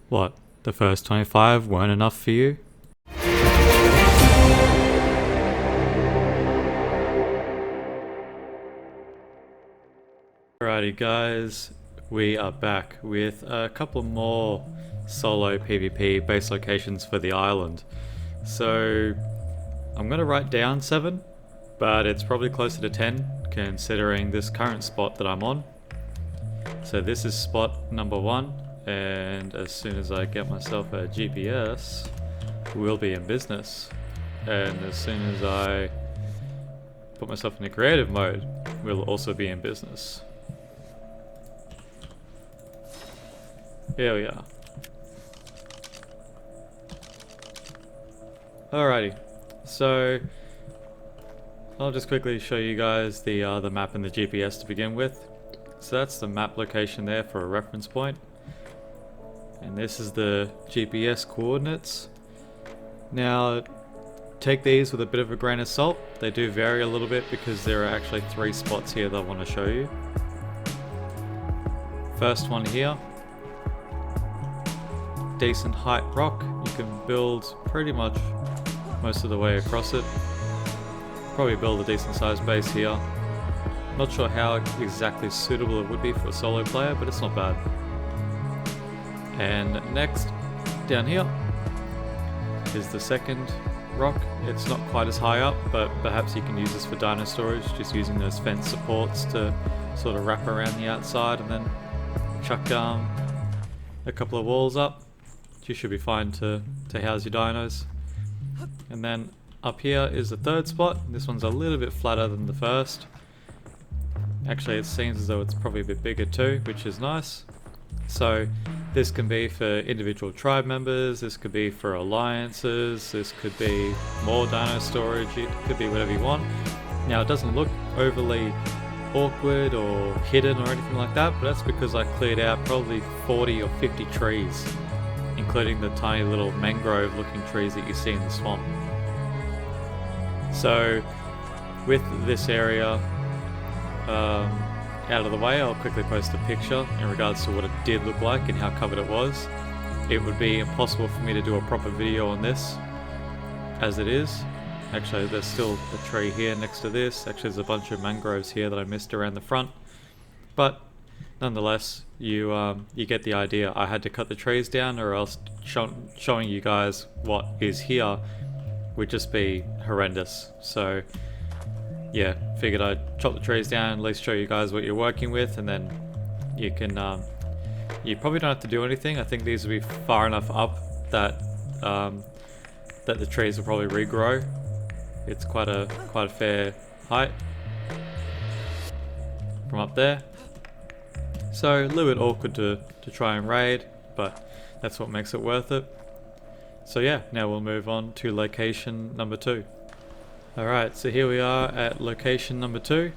What, the first 25 weren't enough for you? Alrighty guys, we are back with a couple more solo PvP base locations for the island. So I'm going to write down 7, but it's probably closer to 10 considering this current spot that I'm on. So this is spot number 1, and as soon as I get myself a GPS, we'll be in business. And as soon as I put myself into creative mode, we'll also be in business. Here we are. Alrighty, so I'll just quickly show you guys the map and the GPS to begin with. So that's the map location there for a reference point. And this is the GPS coordinates. Now, take these with a bit of a grain of salt. They do vary a little bit because there are actually 3 spots here that I want to show you. First one here. Decent height rock. You can build pretty much most of the way across it. Probably build a decent sized base here. Not sure how exactly suitable it would be for a solo player, but it's not bad. And next, down here, is the second rock. It's not quite as high up, but perhaps you can use this for dino storage, just using those fence supports to sort of wrap around the outside and then chuck a couple of walls up. You should be fine to house your dinos. And then up here is the third spot. This one's a little bit flatter than the first. Actually, it seems as though it's probably a bit bigger too, which is nice. So this can be for individual tribe members, this could be for alliances, this could be more dino storage, it could be whatever you want. Now it doesn't look overly awkward or hidden or anything like that, but that's because I cleared out probably 40 or 50 trees, including the tiny little mangrove looking trees that you see in the swamp. So with this area out of the way, I'll quickly post a picture in regards to what it did look like and how covered it was. It would be impossible for me to do a proper video on this as it is. Actually, there's still a tree here next to this. Actually, there's a bunch of mangroves here that I missed around the front. But nonetheless, you get the idea. I had to cut the trees down, or else showing you guys what is here would just be horrendous. So yeah, figured I'd chop the trees down, at least show you guys what you're working with, and then you can you probably don't have to do anything. I think these will be far enough up that that the trees will probably regrow. It's quite a fair height from up there. So a little bit awkward to try and raid, but that's what makes it worth it. So yeah, now we'll move on to location number 2. Alright, so here we are at location number 2.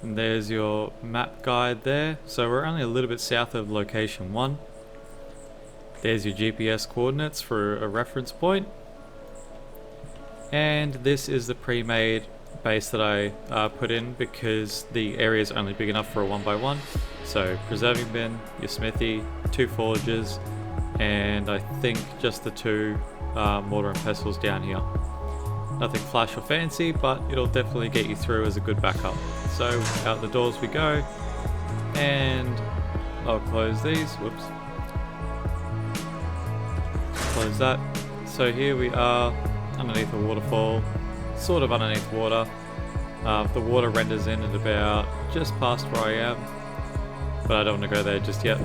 And there's your map guide there. So we're only a little bit south of location 1. There's your GPS coordinates for a reference point. And this is the pre-made base that I put in because the area is only big enough for a 1x1. So preserving bin, your smithy, 2 forges, and I think just the 2 mortar and pestles down here. Nothing flash or fancy, but it'll definitely get you through as a good backup. So out the doors we go, and I'll close these. Whoops. Close that. So here we are underneath a waterfall, sort of underneath water. The water renders in at about just past where I am, but I don't want to go there just yet.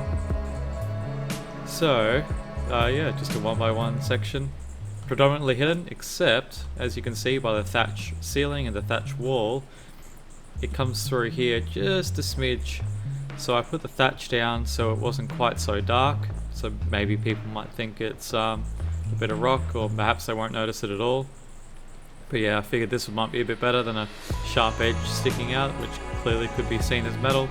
So yeah, just a 1x1 section. Predominantly hidden, except as you can see by the thatch ceiling and the thatch wall, it comes through here just a smidge. So I put the thatch down so it wasn't quite so dark, so maybe people might think it's a bit of rock, or perhaps they won't notice it at all. But yeah, I figured this might be a bit better than a sharp edge sticking out, which clearly could be seen as metal.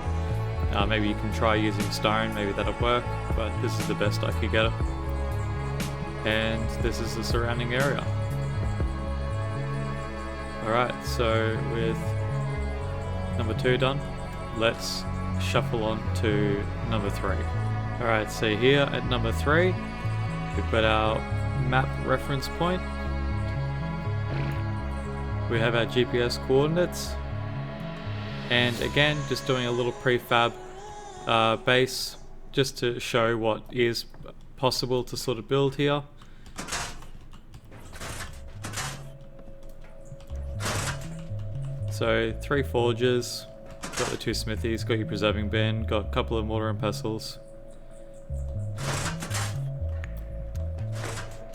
Maybe you can try using stone, maybe that'll work, but this is the best I could get it. And this is the surrounding area. Alright, so with number 2 done, let's shuffle on to number 3. Alright, so here at number 3, we've got our map reference point. We have our GPS coordinates. And again, just doing a little prefab base just to show what is possible to sort of build here. So 3 forges, got the 2 smithies, got your preserving bin, got a couple of mortar and pestles.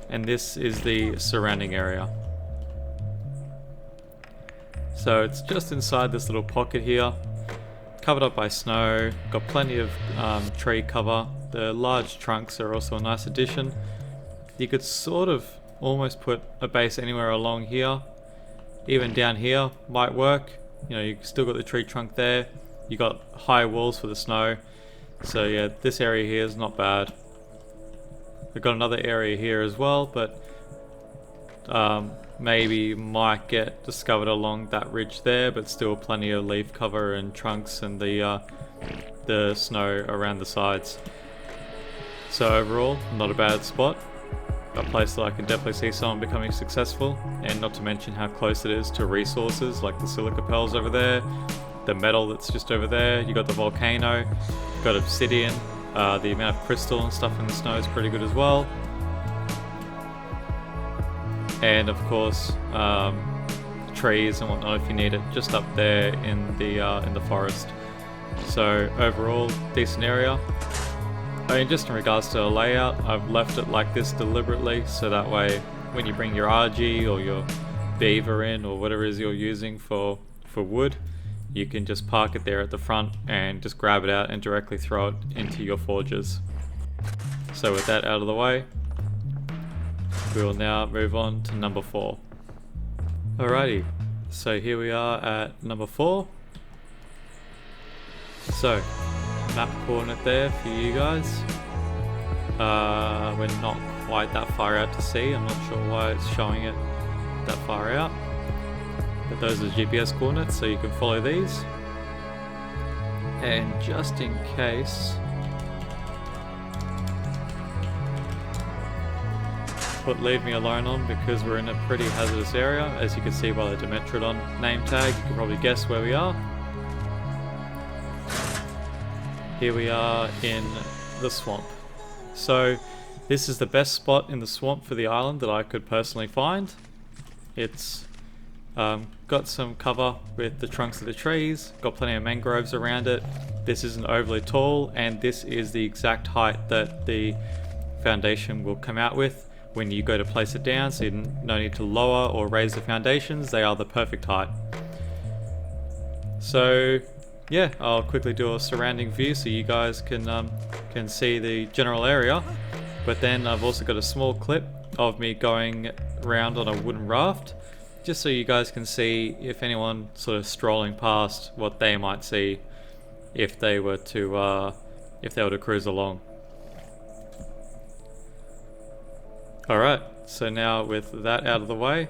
And this is the surrounding area. So it's just inside this little pocket here, covered up by snow, got plenty of tree cover. The large trunks are also a nice addition. You could sort of almost put a base anywhere along here. Even down here might work. You know, you still got the tree trunk there. You got high walls for the snow. So yeah, this area here is not bad. We've got another area here as well, but maybe might get discovered along that ridge there, but still plenty of leaf cover and trunks and the snow around the sides. So overall, not a bad spot. A place that I can definitely see someone becoming successful, and not to mention how close it is to resources like the silica pearls over there, the metal that's just over there, you got the volcano, you've got obsidian, the amount of crystal and stuff in the snow is pretty good as well. And of course, trees and whatnot if you need it, just up there in the forest. So overall, decent area. I mean, just in regards to the layout, I've left it like this deliberately, so that way when you bring your RG or your beaver in or whatever it is you're using for wood, you can just park it there at the front and just grab it out and directly throw it into your forges. So with that out of the way, we will now move on to number 4. Alrighty, so here we are at number 4. So, map coordinate there for you guys. We're not quite that far out to sea. I'm not sure why it's showing it that far out. But those are GPS coordinates, so you can follow these. And just in case, put leave me alone on, because we're in a pretty hazardous area. As you can see by the Dimetrodon name tag, you can probably guess where we are. Here we are in the swamp. So this is the best spot in the swamp for the island that I could personally find. It's got some cover with the trunks of the trees, got plenty of mangroves around it. This isn't overly tall, and this is the exact height that the foundation will come out with when you go to place it down, so you no need to lower or raise the foundations. They are the perfect height. So yeah, I'll quickly do a surrounding view so you guys can see the general area. But then I've also got a small clip of me going around on a wooden raft, just so you guys can see if anyone sort of strolling past, what they might see if they were to cruise along. Alright, so now with that out of the way,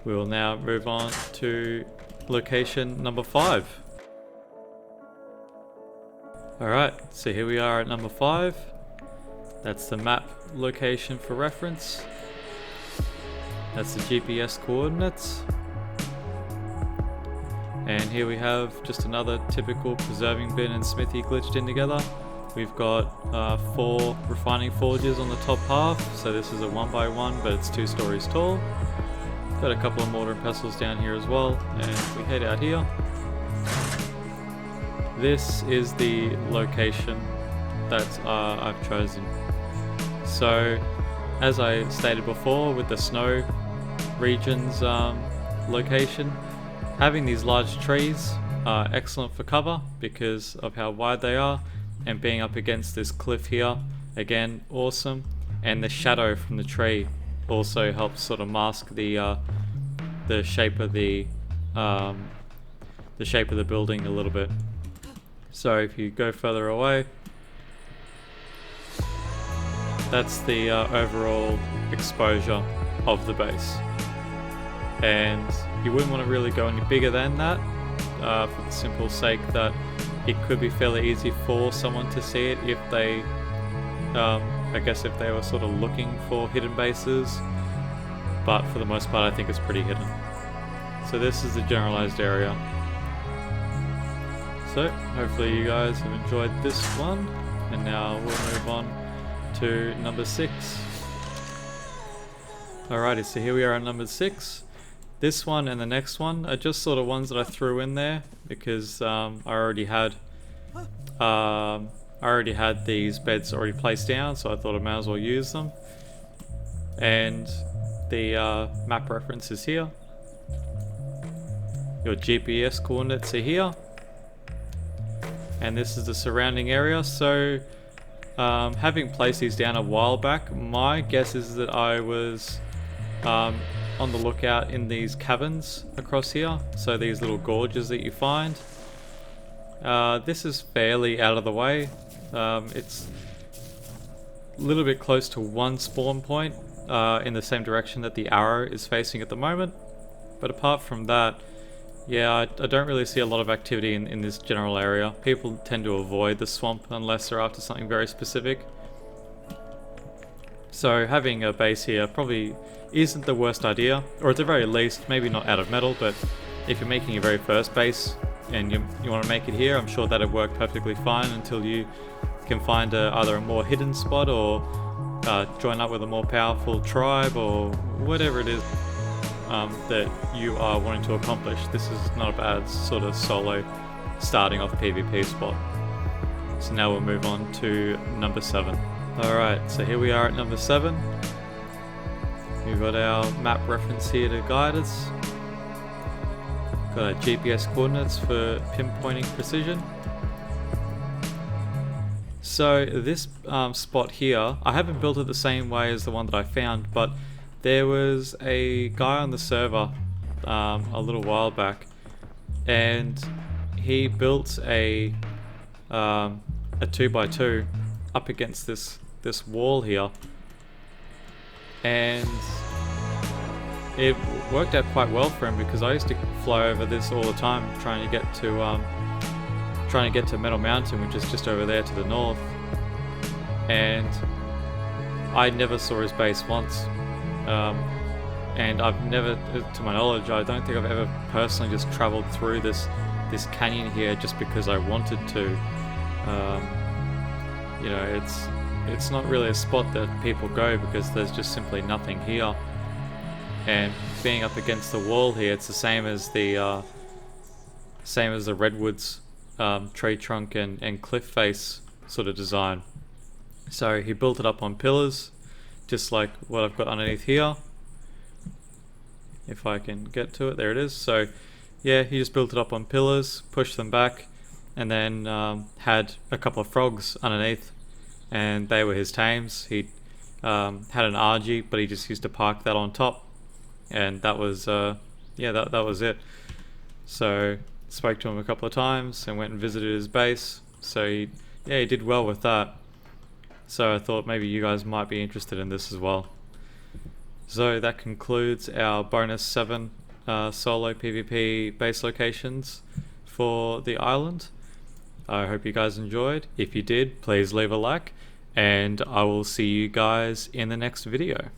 we will now move on to location number 5. Alright, so here we are at number 5. That's the map location for reference. That's the GPS coordinates. And here we have just another typical preserving bin and smithy glitched in together. We've got 4 refining forges on the top half, so this is a 1x1, but it's 2 stories tall. Got a couple of mortar and pestles down here as well, and we head out here. This is the location that I've chosen. So, as I stated before, with the snow regions location, having these large trees are excellent for cover because of how wide they are, and being up against this cliff here, again, awesome. And the shadow from the tree also helps sort of mask the shape of the building a little bit. So if you go further away, that's the overall exposure of the base. And you wouldn't want to really go any bigger than that, for the simple sake that it could be fairly easy for someone to see it if they I guess if they were sort of looking for hidden bases, but for the most part I think it's pretty hidden. So this is the generalized area. So hopefully you guys have enjoyed this one, and now we'll move on to number 6. Alrighty, so here we are at number 6. This one and the next one are just sort of ones that I threw in there because I already had these beds already placed down, so I thought I might as well use them. And the map reference is here. Your GPS coordinates are here. And this is the surrounding area. So having placed these down a while back, my guess is that I was on the lookout in these caverns across here. So these little gorges that you find. This is fairly out of the way. It's a little bit close to one spawn point in the same direction that the arrow is facing at the moment. But apart from that, yeah, I don't really see a lot of activity in this general area. People tend to avoid the swamp unless they're after something very specific. So having a base here probably isn't the worst idea, or at the very least, maybe not out of metal, but if you're making your very first base and you want to make it here, I'm sure that'd work perfectly fine until you can find either a more hidden spot or join up with a more powerful tribe or whatever it is that you are wanting to accomplish. This is not a bad sort of solo starting off PvP spot. So now we'll move on to number 7. Alright, so here we are at number 7. We've got our map reference here to guide us. Got our GPS coordinates for pinpointing precision. So this spot here, I haven't built it the same way as the one that I found, but there was a guy on the server a little while back, and he built a 2x2 up against this wall here, and it worked out quite well for him because I used to fly over this all the time trying to get to Metal Mountain, which is just over there to the north, and I never saw his base once. And I've never, to my knowledge, I don't think I've ever personally just traveled through this canyon here just because I wanted to. You know, it's not really a spot that people go because there's just simply nothing here. And being up against the wall here, it's the same as the redwoods, tree trunk and cliff face sort of design. So he built it up on pillars, just like what I've got underneath here. If I can get to it, there it is. So yeah, he just built it up on pillars, pushed them back, and then had a couple of frogs underneath, and they were his tames. He had an RG, but he just used to park that on top, and that was yeah, that was it. So spoke to him a couple of times and went and visited his base. So he did well with that. So I thought maybe you guys might be interested in this as well. So that concludes our bonus 7 solo PvP base locations for the island. I hope you guys enjoyed. If you did, please leave a like, and I will see you guys in the next video.